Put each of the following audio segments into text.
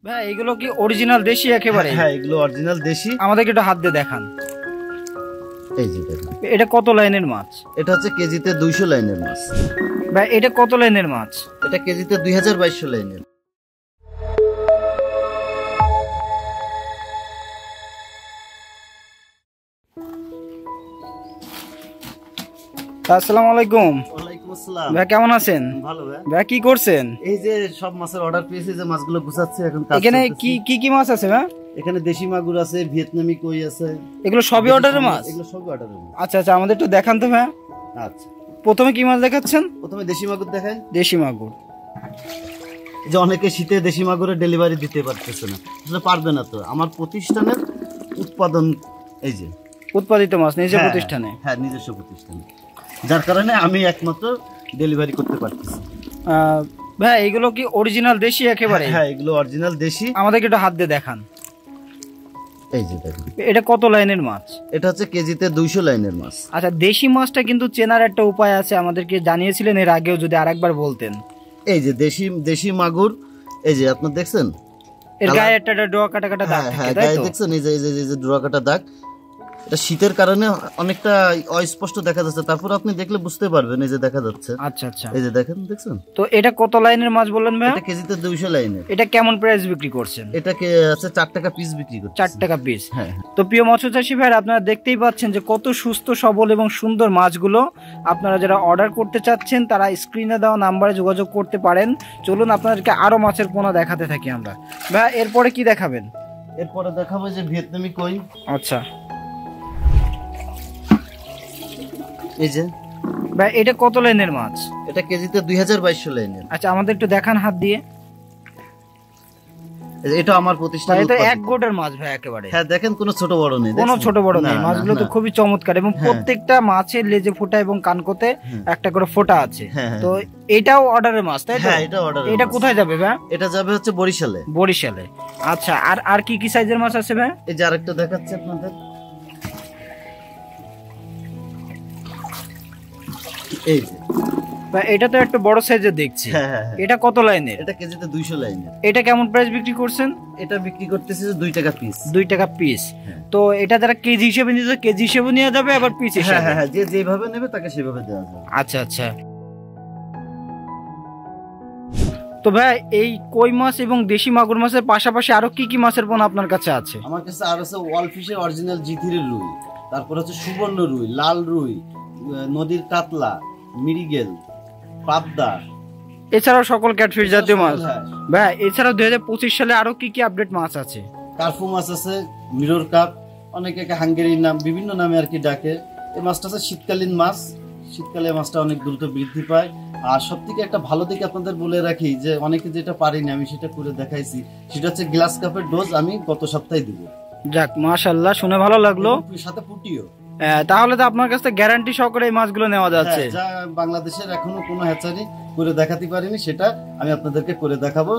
ভাই এগুলো কি অরিজিনাল দেশি একেবারে? হ্যাঁ, এগুলো অরিজিনাল দেশি। আমাদেরকে একটু হাত দিয়ে দেখান। এই যে দেখুন, এটা কত লাইনের মাছ? এটা হচ্ছে কেজিতে 200 লাইনের মাছ। ভাই এটা কত লাইনের মাছ? এটা কেজিতে 2200 লাইনের। আসসালামু আলাইকুম। ওয়ালাইকুম আসসালাম। ভাই কেমন আছেন? ভালো ভাই। ভাই কি করছেন? এই যে সব মাছের অর্ডার পেয়েছি, যে মাছগুলো গুছাচ্ছি এখন। এখানে কি কি মাছ আছে ভাই? এখানে দেশি মাগুর আছে, ভিয়েতনামি কই আছে। এগুলো সবই অর্ডারের মাছ? এগুলো সবই অর্ডারের মাছ। আচ্ছা আচ্ছা, আমাদের একটু দেখান তো ভাই। আচ্ছা, প্রথমে কি মাছ দেখাচ্ছেন? প্রথমে দেশি মাগুর দেখাই। দেশি মাগুর। যে অনেকে শীতে দেশি মাগুরের ডেলিভারি দিতে পারতেছে না, আসলে পারবে না। তো আমার প্রতিষ্ঠানের উৎপাদন, এই যে উৎপাদিত মাছ নিজের প্রতিষ্ঠানে? হ্যাঁ, নিজস্ব প্রতিষ্ঠানে, যার কারণে আমি একমাত্র ডেলিভারি করতে পারতেছি। ভাই এগুলো কি অরিজিনাল দেশি একেবারে? হ্যাঁ, এগুলো অরিজিনাল দেশি। আমাদেরকে একটু হাত দিয়ে দেখান। এই যে দেখুন, এটা কত লাইনের মাছ? এটা হচ্ছে কেজিতে 200 লাইনের মাছ। আচ্ছা, দেশি মাছটা কিন্তু চেনার একটা উপায় আছে, আমাদেরকে জানিয়েছিলেন এর আগেও, যদি আরেকবার বলতেন। এই যে দেশি মাগুর, এই যে আপনার দেখছেন এর গায়ে একটা ডোয়া কাটা কাটা দাগ থাকে, তাই গায়ে তো? দেখছেন এই যে ডোয়া কাটা দাগ। এটা শীতের কারণে অনেকটা অস্পষ্ট দেখা যাচ্ছে, তারপর আপনি দেখলে বুঝতে পারবেন। এই যে দেখা যাচ্ছে। আচ্ছা আচ্ছা, এই যে দেখেন, দেখছেন? তো এটা কত লাইনের মাছ বললেন ভাই? এটা কেজিতে 200 লাইনের। এটা কেমন প্রাইস বিক্রি করছেন? এটাকে আছে 4 টাকা পিস বিক্রি করছে। 4 টাকা পিস। হ্যাঁ। তো প্রিয় মৎস্য চাষী ভাই, আপনারা দেখতেই পাচ্ছেন যে কত সুস্থ সবল এবং সুন্দর মাছগুলো। আপনারা যারা অর্ডার করতে চাচ্ছেন তারা স্ক্রিনে দেওয়া নাম্বারে যোগাযোগ করতে পারেন। চলুন আপনাদেরকে আরো মাছের পোনা দেখাতে থাকি আমরা। ভাই এরপরে কি দেখাবেন? এরপরে দেখাবো যে ভিয়েতনামি কই। আচ্ছা, এই যে ভাই এটা কত লাইনের মাছ? এটা কেজিতে 2200 লাইনের। আচ্ছা, আমাদের একটু দেখান হাত দিয়ে। এটা আমার প্রতিষ্ঠান। এটা এক গোটের মাছ ভাই একেবারে। হ্যাঁ, দেখেন কোনো ছোট বড় নেই। কোনো ছোট বড় নেই, মাছগুলো তো খুবই চমৎকার, এবং প্রত্যেকটা মাছের লেজে ফোঁটা এবং কানকোতে একটা করে ফোঁটা আছে। তো এটাও অর্ডারের মাছ, তাই তো? হ্যাঁ, এটা অর্ডার। এটা কোথায় যাবে ভাই? এটা যাবে হচ্ছে বরিশালে। বরিশালে। আচ্ছা, আর আর কি কি সাইজের মাছ আছে ভাই? এই যে আরেকটা দেখাচ্ছি আপনাদের। এই যে ভাই এটা তো একটা বড় সাইজের দেখছি। হ্যাঁ। এটা কত লাইনের? এটা কেজিতে 200 লাইনের। এটা কেমন প্রাইস বিক্রি করছেন? এটা বিক্রি করতেছে 2 টাকা পিস। 2 টাকা পিস। তো এটা যারা কেজি হিসেবে নিতে, কেজি হিসেবে নেওয়া যাবে, আবার পিস হিসেবে? হ্যাঁ, যে যেভাবে নেবে তাকে সেভাবে দেওয়া যাবে। আচ্ছা আচ্ছা। তো ভাই এই কই মাছ এবং দেশি মাগুর মাছের পাশাপাশি আরো কি কি মাছের পোনা আপনার কাছে আছে? আমার কাছে আর আছে ওয়ালফিশের অরিজিনাল জি3 রুই, তারপর হচ্ছে সুবর্ণ রুই, লাল রুই, নদীর কাতলা, মিরিগেল, পাবদা, এছাড়াও সকল ক্যাটফিশ জাতীয় মাছ। হ্যাঁ। ভাই এছাড়াও 2025 সালে আরো কি কি আপডেট মাছ আছে? কার্পু মাছ আছে, মিরর কাপ, অনেকে হাঙ্গেরির নাম, বিভিন্ন নামে আর কি ডাকে। এই মাছটা হচ্ছে শীতকালীন মাছ। শীতকালে মাছটা অনেক দ্রুত বৃদ্ধি পায়। আর সব থেকে একটা ভালো দিকে আপনাদের বলে রাখি, যে অনেকে যেটা পারিনি আমি সেটা করে দেখাইছি, সেটা হচ্ছে গ্লাস কাপের ডোজ আমি গত সপ্তাহে দিব। যাক, মাশাআল্লাহ, শুনে ভালো লাগলো। সাথে পুটিও। তাহলে তো আপনার কাছে গ্যারান্টি সহকারে এই মাছগুলো নেওয়া যাচ্ছে? যা বাংলাদেশের এখনো কোনো হ্যাচারি করে দেখাতে পারিনি, সেটা আমি আপনাদেরকে করে দেখাবো।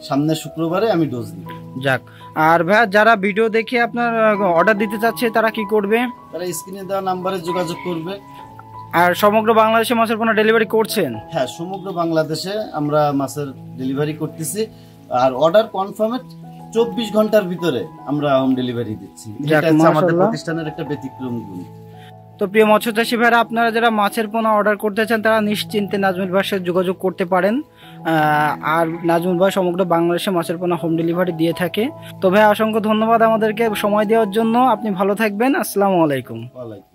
সামনের শুক্রবারে আমি ডোজ দিব। যাক। আর ভাই যারা ভিডিও দেখে আপনার অর্ডার দিতে চাচ্ছে তারা কি করবে? তারা স্ক্রিনে দেওয়া নাম্বারে যোগাযোগ করবে। আর সমগ্র বাংলাদেশে মাছের পোনা ডেলিভারি করছেন? হ্যাঁ, সমগ্র বাংলাদেশে আমরা মাছের ডেলিভারি করতেছি। আর অর্ডার কনফার্মে 24 ঘন্টার ভিতরে আমরা হোম ডেলিভারি দিচ্ছি। এটা হচ্ছে আমাদের প্রতিষ্ঠানের একটা ব্যতিক্রম গুণ। তো প্রিয় মৎস্য চাষী ভাইরা, আপনারা যারা মাছের পোনা অর্ডার করতে চান তারা নিশ্চিন্তে নাজমুল ভাইয়ের সাথে যোগাযোগ করতে পারেন। আর নাজমুল ভাই সমগ্র বাংলাদেশে মাছের পোনা হোম ডেলিভারি দিয়ে থাকে। তো ভাই অসংখ্য ধন্যবাদ আমাদেরকে সময় দেওয়ার জন্য। আপনি ভালো থাকবেন। আসসালামু আলাইকুম। ওয়ালাইকুম।